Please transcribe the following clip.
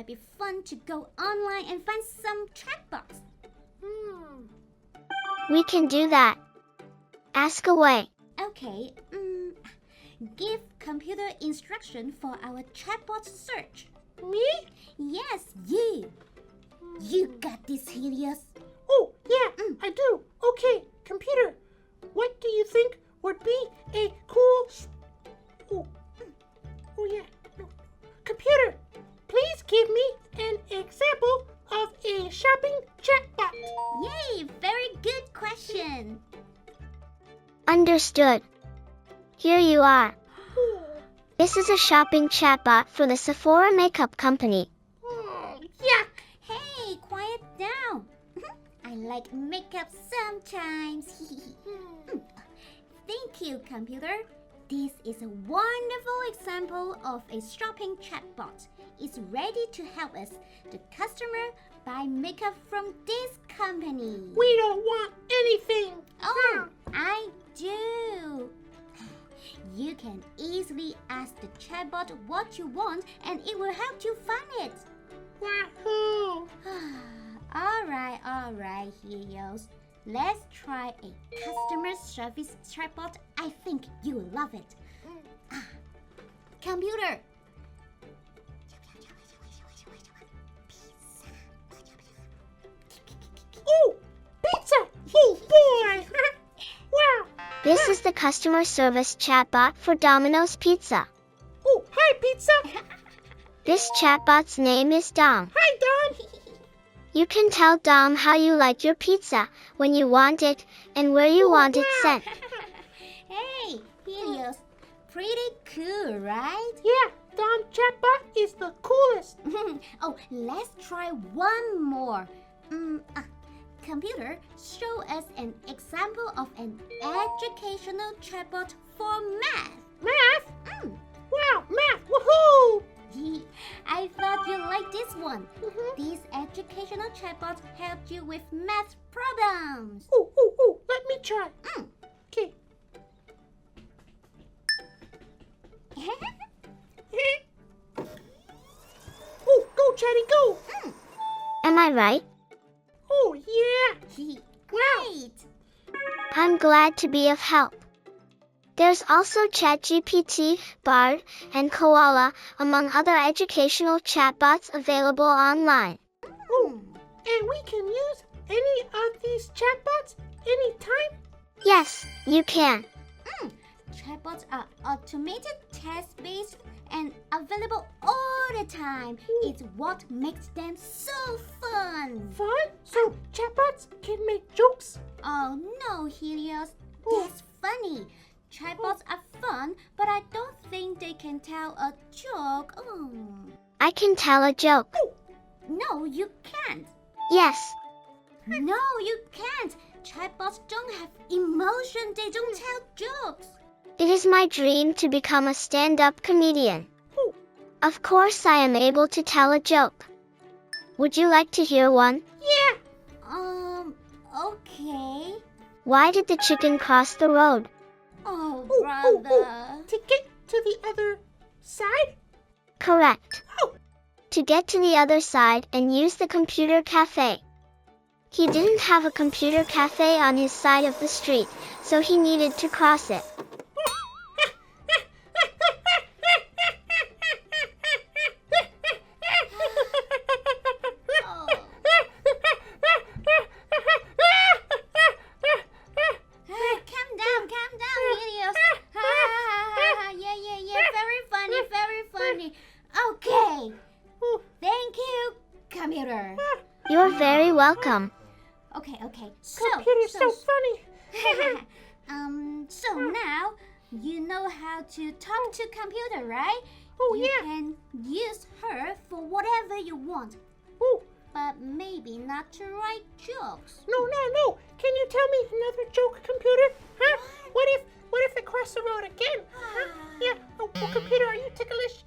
might be fun to go online and find some chatbots. We can do that. Ask away. Okay, give computer instruction for our chatbot search. Me? Yes, you. You got this, Helios. Oh, yeah, I do. Okay, computer, what do you think would be a cool... Oh, yeah. No. Computer, please give me an example of a shopping chatbot. Yay, very good question. Understood. Here you are. This is a shopping chatbot for the Sephora makeup company. Yuck. Hey, quiet down. I like makeup sometimes. Thank you, computer. This is a wonderful example of a shopping chatbot. It's ready to help us, the customer, buy makeup from this company. We don't want anything. Oh, I do. You can easily ask the chatbot what you want and it will help you find it. Wahoo! All right, Helios. Let's try a customer service chatbot. I think you will love it. Computer. Oh, pizza! Oh, boy! Wow! This is the customer service chatbot for Domino's Pizza. Oh, hi, pizza! This chatbot's name is Dom. Hi, Dom! You can tell Dom how you like your pizza, when you want it, and where you want it sent. Hey, Helios. Pretty cool, right? Yeah, Dom Chatbot is the coolest. Oh, let's try one more. Computer, show us an example of an educational chatbot for math. Math? Wow, math! Woohoo! I thought you'd like this one. This educational chatbot helped you with math problems. Oh, let me try. Okay. Oh, go, Chatty, go! Am I right? Oh, yeah! Great! I'm glad to be of help. There's also ChatGPT, Bard, and Koala, among other educational chatbots available online. Oh, and we can use any of these chatbots anytime? Yes, you can. Chatbots are automated, test-based, and available all the time. It's what makes them so fun. Fun? So chatbots can make jokes? Oh no, Helios. That's funny. Chatbots are fun, but I don't think they can tell a joke. I can tell a joke. No, you can't. Yes. No, you can't. Chatbots don't have emotion. They don't tell jokes. It is my dream to become a stand-up comedian. Of course I am able to tell a joke. Would you like to hear one? Yeah. Okay. Why did the chicken cross the road? Oh, brother. To get to the other side? Correct. To get to the other side and use the computer cafe. He didn't have a computer cafe on his side of the street, so he needed to cross it. Okay. Thank you, computer. You're very welcome. Okay. Computer's so funny. So now you know how to talk to computer, right? Oh, you yeah. can use her for whatever you want. Oh. But maybe not to write jokes. No. Can you tell me another joke, computer? Huh? What if I cross the road again? Huh? Yeah. Oh, computer, are you ticklish?